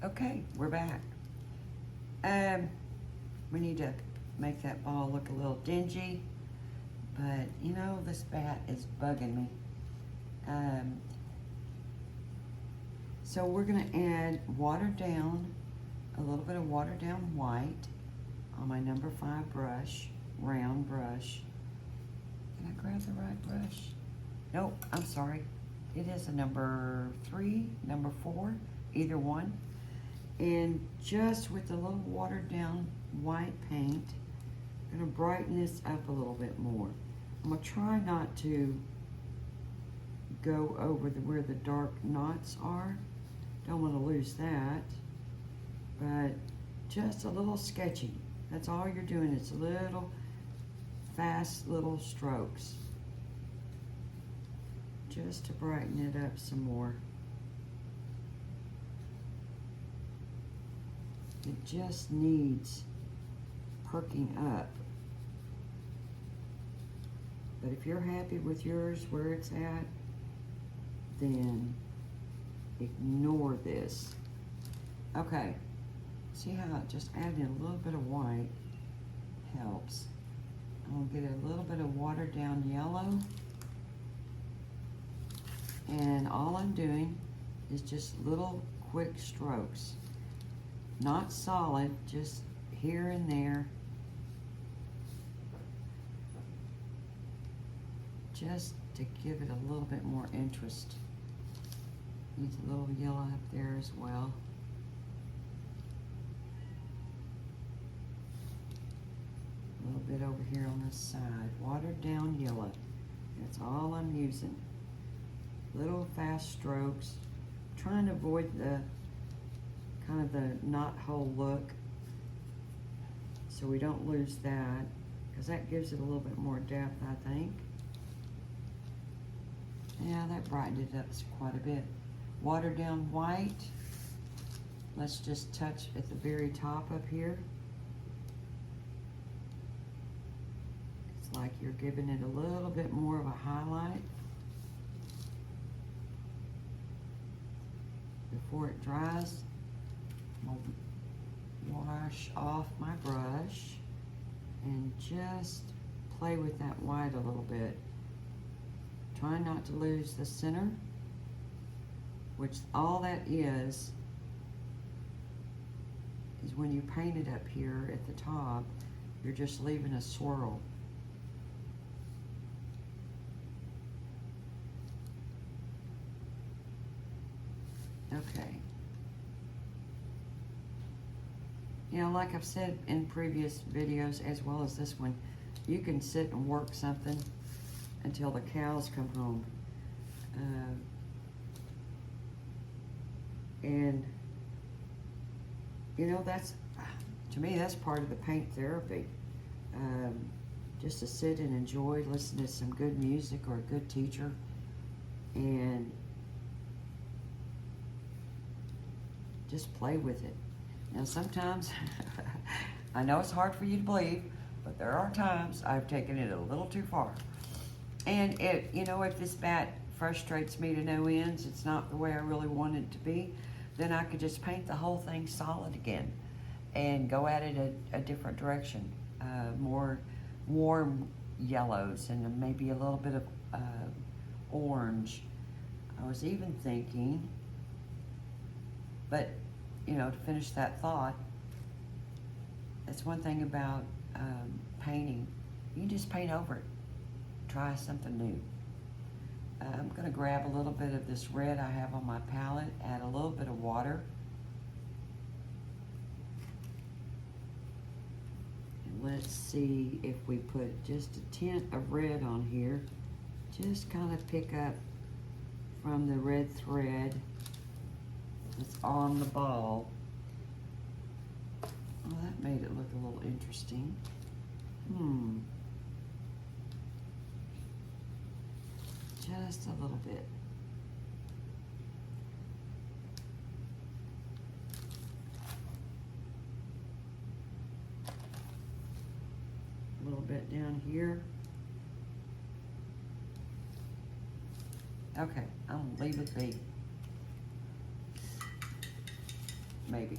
Okay, we're back. We need to make that ball look a little dingy, but you know, this bat is bugging me. So we're gonna add watered down, a little bit of watered down white on my number 5 brush, round brush. Can I grab the right brush? Nope, I'm sorry. It is a number 3, number 4, either one. And just with a little watered down white paint, I'm gonna brighten this up a little bit more. I'm gonna try not to go over where the dark knots are. Don't wanna lose that, but just a little sketchy. That's all you're doing. It's little, fast little strokes. Just to brighten it up some more. It just needs perking up. But if you're happy with yours where it's at, then ignore this. Okay, see how just adding a little bit of white helps. I'm gonna get a little bit of watered down yellow. And all I'm doing is just little quick strokes. Not solid, just here and there. Just to give it a little bit more interest. Needs a little yellow up there as well. A little bit over here on this side. Watered down yellow. That's all I'm using. Little fast strokes. Trying to avoid the kind of the knot hole look, so we don't lose that, because that gives it a little bit more depth, I think. Yeah, that brightened it up quite a bit. Watered down white. Let's just touch at the very top up here. It's like you're giving it a little bit more of a highlight before it dries. I'm gonna wash off my brush and just play with that white a little bit. Try not to lose the center, which all that is when you paint it up here at the top, you're just leaving a swirl. Okay. You know, like I've said in previous videos, as well as this one, you can sit and work something until the cows come home. And, you know, that's, to me, that's part of the paint therapy. Just to sit and enjoy, listen to some good music or a good teacher, and just play with it. Now sometimes, I know it's hard for you to believe, but there are times I've taken it a little too far. And you know, if this bat frustrates me to no ends, it's not the way I really want it to be, then I could just paint the whole thing solid again and go at it a different direction. More warm yellows and then maybe a little bit of orange. I was even thinking, but you know, to finish that thought, that's one thing about painting. You can just paint over it. Try something new. I'm going to grab a little bit of this red I have on my palette, add a little bit of water. And let's see if we put just a tint of red on here. Just kind of pick up from the red thread that's on the ball. Well, that made it look a little interesting. Just a little bit. A little bit down here. Okay, I'm gonna leave it be. maybe.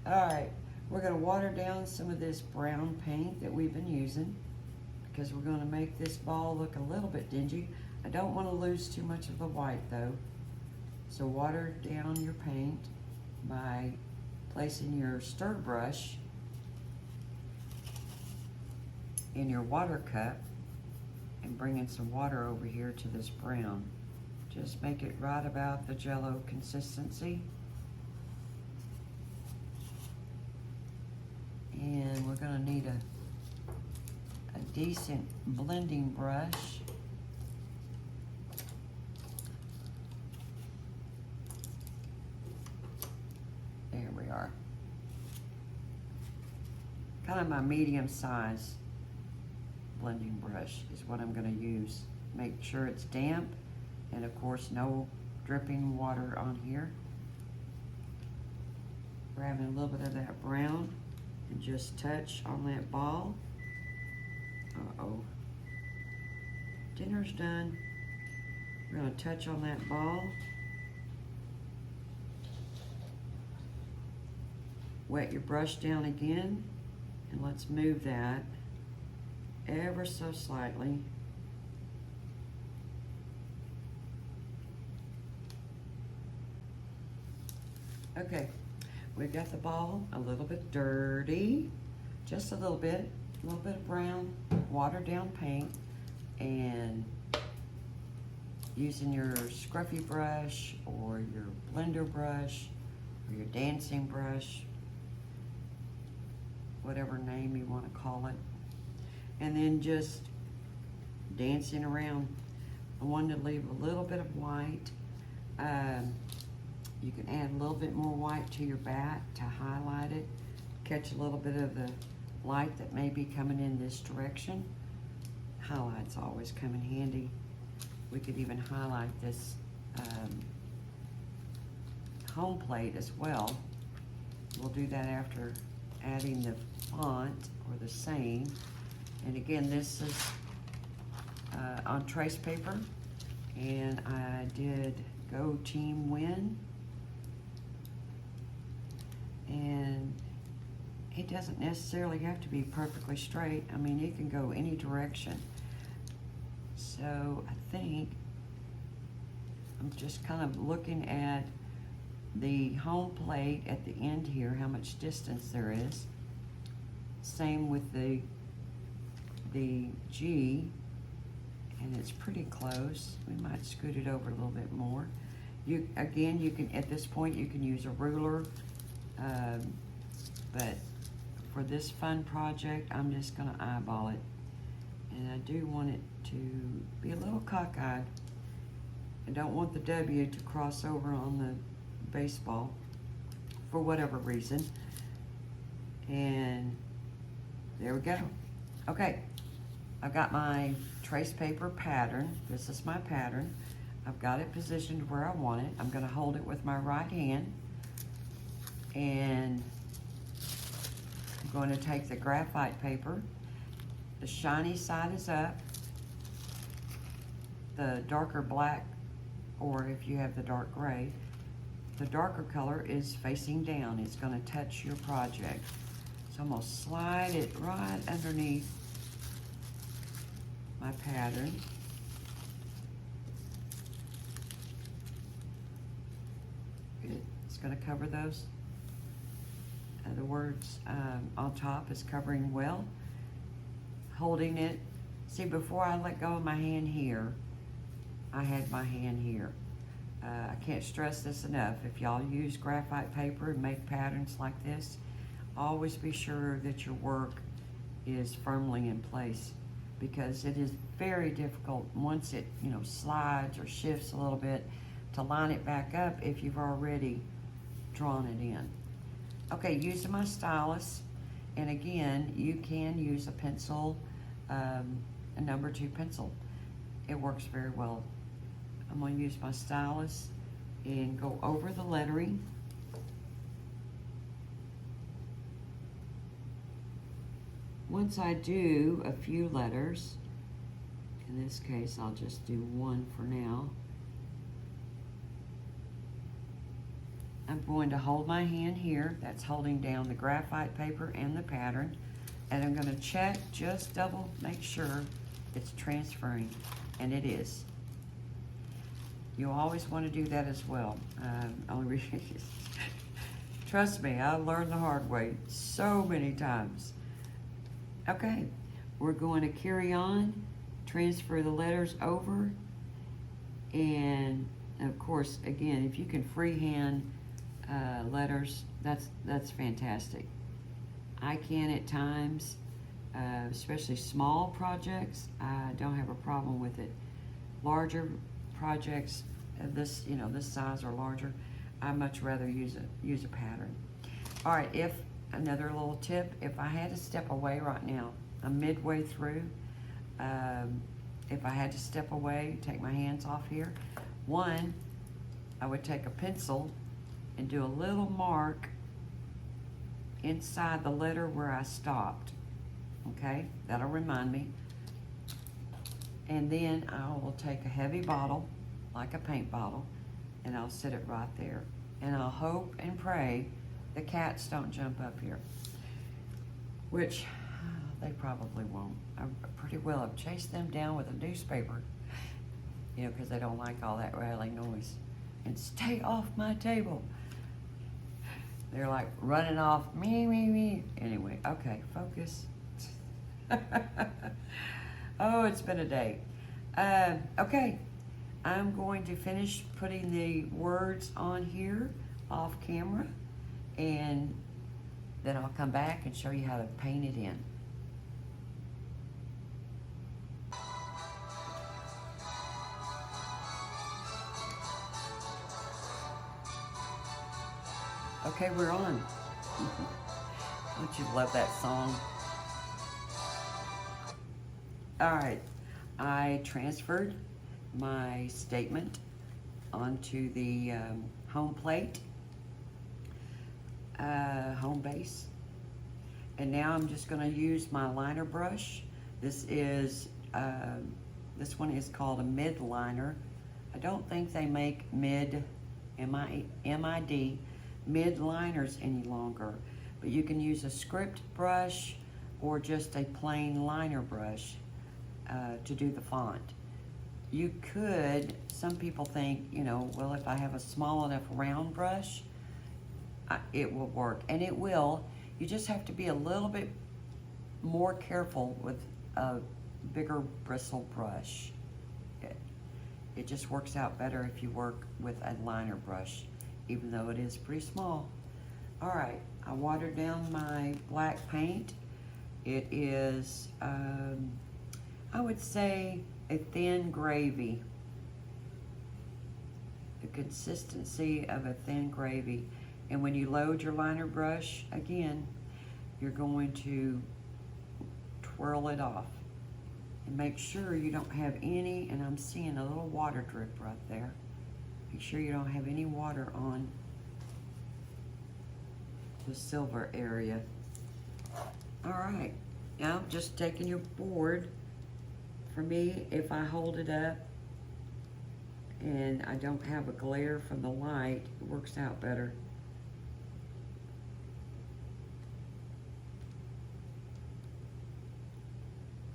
All right, we're gonna water down some of this brown paint that we've been using because we're gonna make this ball look a little bit dingy. I don't wanna lose too much of the white though. So water down your paint by placing your stir brush in your water cup and bringing some water over here to this brown. Just make it right about the Jello consistency. And we're gonna need a decent blending brush. There we are. Kind of my medium size blending brush is what I'm gonna use. Make sure it's damp, and of course no dripping water on here. Grabbing a little bit of that brown and just touch on that ball. Uh-oh. Dinner's done. We're gonna touch on that ball. Wet your brush down again, and let's move that ever so slightly. Okay, we've got the ball a little bit dirty, just a little bit of brown, watered down paint, and using your scruffy brush or your blender brush or your dancing brush, whatever name you want to call it, and then just dancing around. I wanted to leave a little bit of white. You can add a little bit more white to your bat to highlight it, catch a little bit of the light that may be coming in this direction. Highlights always come in handy. We could even highlight this home plate as well. We'll do that after adding the font or the saying. And again, this is on trace paper, and I did Go Team Win. And it doesn't necessarily have to be perfectly straight. I mean, it can go any direction. So I think I'm just kind of looking at the home plate at the end here, how much distance there is. Same with the G, and it's pretty close. We might scoot it over a little bit more. You can, at this point, you can use a ruler, but for this fun project, I'm just gonna eyeball it. And I do want it to be a little cockeyed. I don't want the W to cross over on the baseball for whatever reason. And there we go. Okay, I've got my trace paper pattern. This is my pattern. I've got it positioned where I want it. I'm gonna hold it with my right hand, and I'm going to take the graphite paper. The shiny side is up. The darker black, or if you have the dark gray, the darker color is facing down. It's going to touch your project. So I'm going to slide it right underneath my pattern. Good. It's going to cover those. The words on top is covering well. Holding it. See, before I let go of my hand here, I had my hand here. I can't stress this enough. If y'all use graphite paper and make patterns like this, always be sure that your work is firmly in place, because it is very difficult once it slides or shifts a little bit to line it back up if you've already drawn it in. Okay, using my stylus, and again, you can use a pencil, a number 2 pencil. It works very well. I'm going to use my stylus and go over the lettering. Once I do a few letters, in this case I'll just do one for now. I'm going to hold my hand here. That's holding down the graphite paper and the pattern. And I'm going to check, just double make sure it's transferring. And it is. You always want to do that as well. Only reason, trust me, I learned the hard way so many times. Okay, we're going to carry on, transfer the letters over, and of course, again, if you can freehand letters, that's fantastic. I can at times, especially small projects. I don't have a problem with it. Larger projects, this size or larger, I much rather use a pattern. All right, if another little tip, if I had to step away right now, I'm midway through. If I had to step away, take my hands off here, one, I would take a pencil and do a little mark inside the letter where I stopped. Okay, that'll remind me. And then I will take a heavy bottle, like a paint bottle, and I'll set it right there. And I'll hope and pray the cats don't jump up here, which they probably won't. I pretty well have chased them down with a newspaper, because they don't like all that rattling noise. And stay off my table. They're like running off, me, me, me. Anyway, okay, focus. Oh, it's been a day. Okay, I'm going to finish putting the words on here off camera, and then I'll come back and show you how to paint it in. Okay, we're on. Don't you love that song? All right, I transferred my statement onto the home plate, home base. And now I'm just gonna use my liner brush. This one is called a mid liner. I don't think they make mid, M-I-D, mid liners any longer, but you can use a script brush or just a plain liner brush to do the font. You could, some people think, well, if I have a small enough round brush, it will work, and it will. You just have to be a little bit more careful with a bigger bristle brush. It just works out better if you work with a liner brush, even though it is pretty small. All right, I watered down my black paint. It is, I would say, a thin gravy. The consistency of a thin gravy. And when you load your liner brush, again, you're going to twirl it off. And make sure you don't have any, and I'm seeing a little water drip right there. Make sure you don't have any water on the silver area. All right, now just taking your board. For me, if I hold it up and I don't have a glare from the light, it works out better.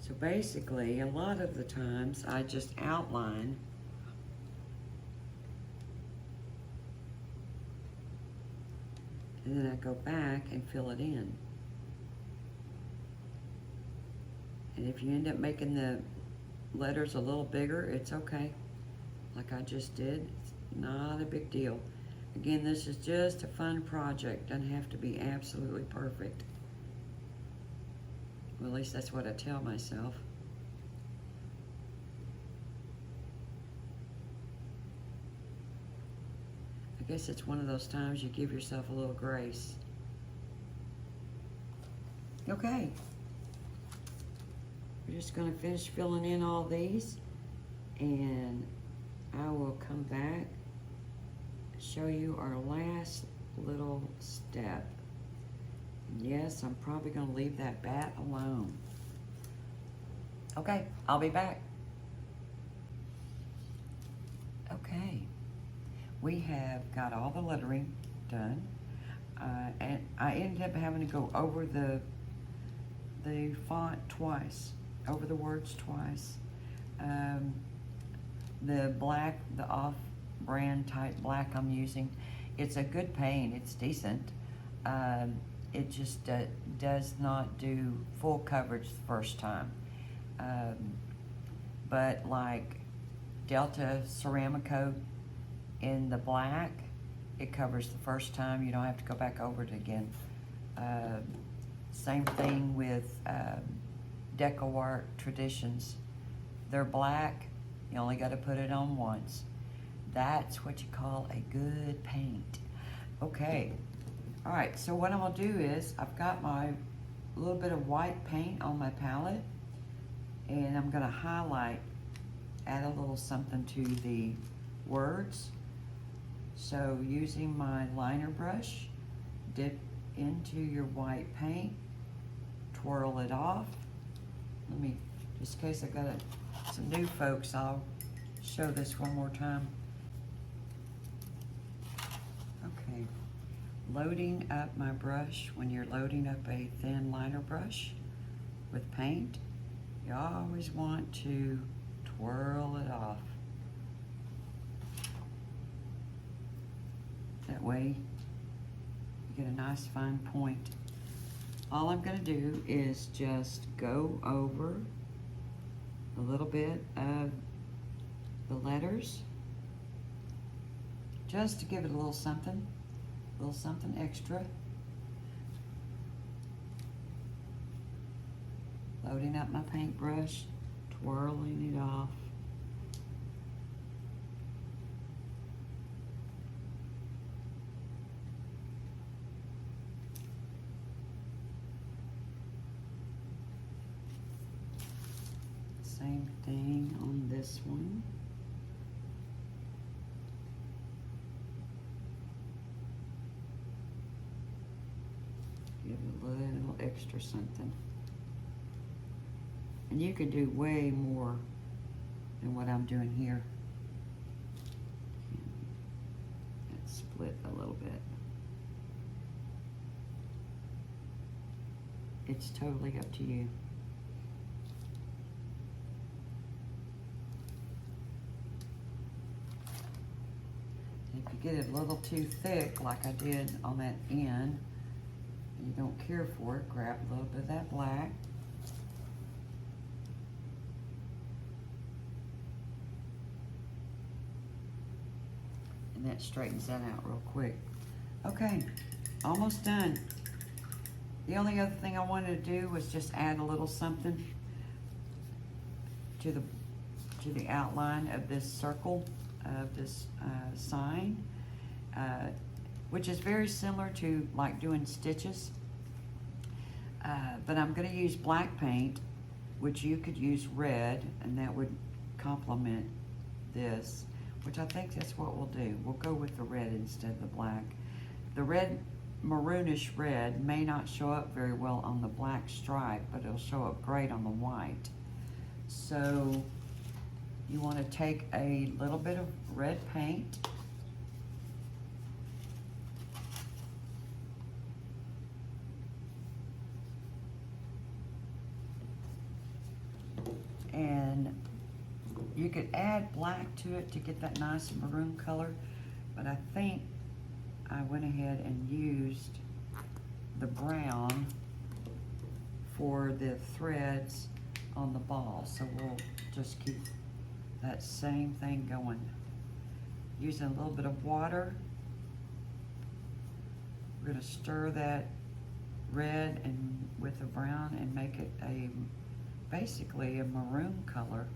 So basically, a lot of the times I just outline and then I go back and fill it in. And if you end up making the letters a little bigger, it's okay. Like I just did, it's not a big deal. Again, this is just a fun project. Doesn't have to be absolutely perfect. Well, at least that's what I tell myself. I guess it's one of those times you give yourself a little grace. Okay. We're just going to finish filling in all these, and I will come back, show you our last little step. Yes, I'm probably going to leave that bat alone. Okay, I'll be back. Okay, we have got all the lettering done. And I ended up having to go over the font twice, over the words twice. The black, the off-brand type black I'm using, it's a good paint, it's decent. It just does not do full coverage the first time. But like Delta Ceramic Coat in the black, it covers the first time. You don't have to go back over it again. Same thing with Deco Art Traditions. They're black. You only got to put it on once. That's what you call a good paint. Okay. All right. So what I'm gonna do is I've got my little bit of white paint on my palette, and I'm gonna highlight, add a little something to the words. So using my liner brush, dip into your white paint, twirl it off. Let me, just in case I've got some new folks, I'll show this one more time. Okay, loading up my brush. When you're loading up a thin liner brush with paint, you always want to twirl it off. That way you get a nice fine point. All I'm going to do is just go over a little bit of the letters, just to give it a little something extra. Loading up my paintbrush, twirling it off. Same thing on this one. Give it a little extra something. And you can do way more than what I'm doing here. Let's split a little bit. It's totally up to you. If you get it a little too thick, like I did on that end, and you don't care for it, grab a little bit of that black. And that straightens that out real quick. Okay, almost done. The only other thing I wanted to do was just add a little something to the outline of this circle, of this sign, which is very similar to like doing stitches. But I'm going to use black paint, which you could use red, and that would complement this, which I think that's what we'll do. We'll go with the red instead of the black. The red, maroonish red, may not show up very well on the black stripe, but it'll show up great on the white. So you want to take a little bit of red paint, and you could add black to it to get that nice maroon color, but I think I went ahead and used the brown for the threads on the ball, so we'll just keep that same thing going. Using a little bit of water, we're going to stir that red and with the brown and make it basically a maroon color.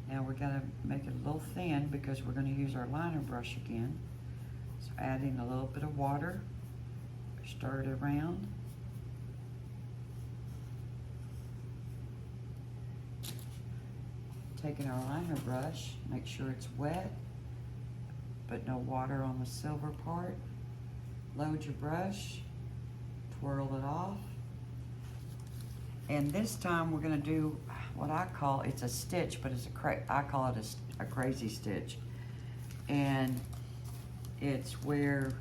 Now we're going to make it a little thin because we're going to use our liner brush again. So adding a little bit of water, stir it around. Taking our liner brush, make sure it's wet, but no water on the silver part. Load your brush, twirl it off. And this time we're going to do what I call, it's a stitch, but it's I call it a crazy stitch. And it's where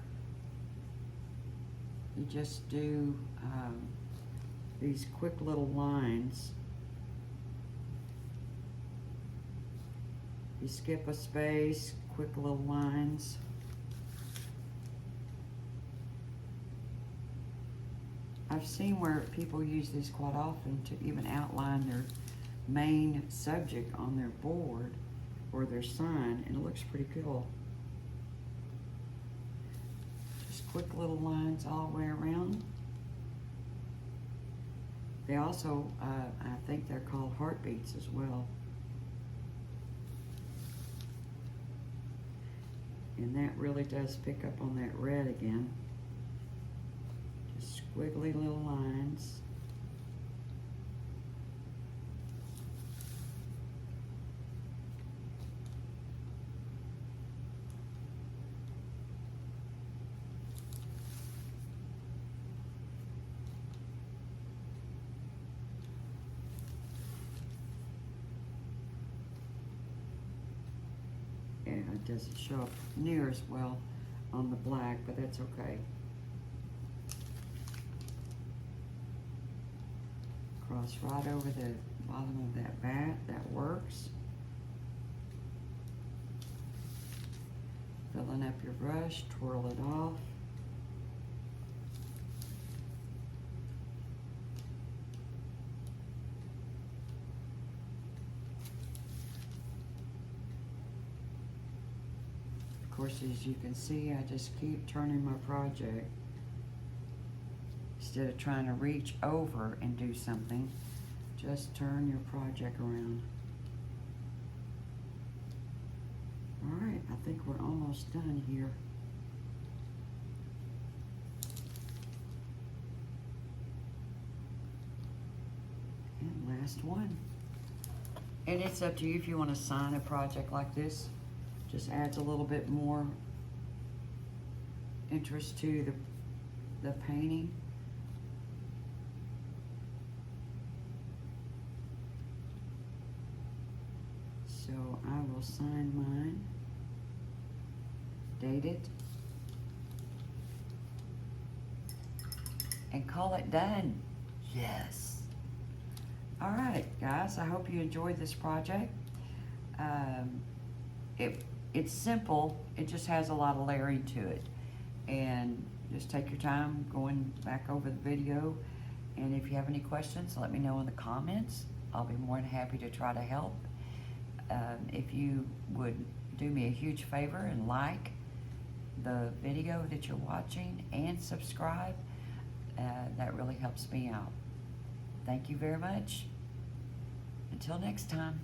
you just do these quick little lines. You skip a space, quick little lines. I've seen where people use these quite often to even outline their main subject on their board or their sign, and it looks pretty cool. Just quick little lines all the way around. They also, I think they're called heartbeats as well. And that really does pick up on that red again. Just squiggly little lines. Yeah, it doesn't show up near as well on the black, but that's okay. Cross right over the bottom of that bat, that works. Filling up your brush, twirl it off. Of course, as you can see, I just keep turning my project. Instead of trying to reach over and do something, just turn your project around. All right, I think we're almost done here. And last one. And it's up to you if you want to sign a project like this. Just adds a little bit more interest to the painting. So I will sign mine, date it, and call it done. Yes. All right, guys, I hope you enjoyed this project. It's simple, it just has a lot of layering to it. And just take your time going back over the video. And if you have any questions, let me know in the comments. I'll be more than happy to try to help. If you would do me a huge favor and like the video that you're watching and subscribe, that really helps me out. Thank you very much. Until next time.